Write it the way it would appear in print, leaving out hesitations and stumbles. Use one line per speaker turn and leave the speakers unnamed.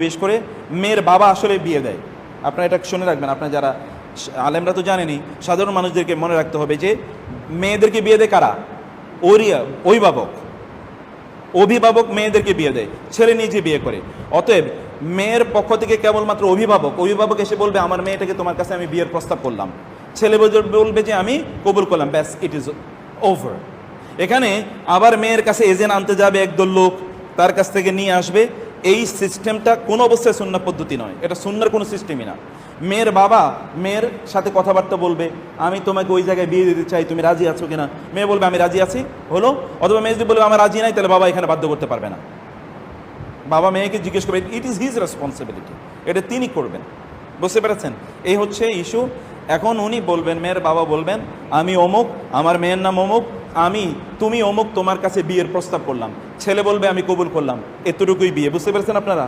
পেশ করে মেয়ের বাবা আসলে বিয়ে দেয়। আপনারা এটা শুনে রাখবেন, আপনারা যারা আলেমরা তো জানেনই, সাধারণ মানুষদেরকে মনে রাখতে হবে যে মেয়েদেরকে বিয়ে দেয় কারা? অভিভাবক। অভিভাবক মেয়েদেরকে বিয়ে দেয়, ছেলে নিজে বিয়ে করে। অতএব মেয়ের পক্ষ থেকে কেবলমাত্র অভিভাবক এসে বলবে আমার মেয়েটাকে তোমার কাছে আমি বিয়ের প্রস্তাব করলাম, ছেলে বলবে যে আমি কবুল করলাম, ব্যাস, ইট ইজ ওভার। এখানে আবার মেয়ের কাছে এজেন্ট আনতে যাবে একদল লোক, তার কাছ থেকে নিয়ে আসবে। এই সিস্টেমটা কোনো অবস্থায় সুন্নাহ পদ্ধতি নয়, এটা সুন্নাহর কোনো সিস্টেমই না। মেয়ের বাবা মেয়ের সাথে কথাবার্তা বলবে, আমি তোমাকে ওই জায়গায় বিয়ে দিতে চাই, তুমি রাজি আছো কিনা? মেয়ে বলবে আমি রাজি আছি, হলো। অথবা মেয়ে যদি বলবে আমার রাজি নাই, তাহলে বাবা এখানে বাধ্য করতে পারবে না। বাবা মেয়েকে জিজ্ঞেস করবে, ইট ইজ হিজ রেসপন্সিবিলিটি, এটা তিনি করবেন। বুঝতে পেরেছেন? এই হচ্ছে ইস্যু। এখন উনি বলবেন, মেয়ের বাবা বলবেন আমি অমুক, আমার মেয়ের নাম অমুক, তুমি অমুক, তোমার কাছে বিয়ের প্রস্তাব করলাম। ছেলে বলবে আমি কবুল করলাম, এতটুকুই বিয়ে। বুঝতে পেরেছেন আপনারা?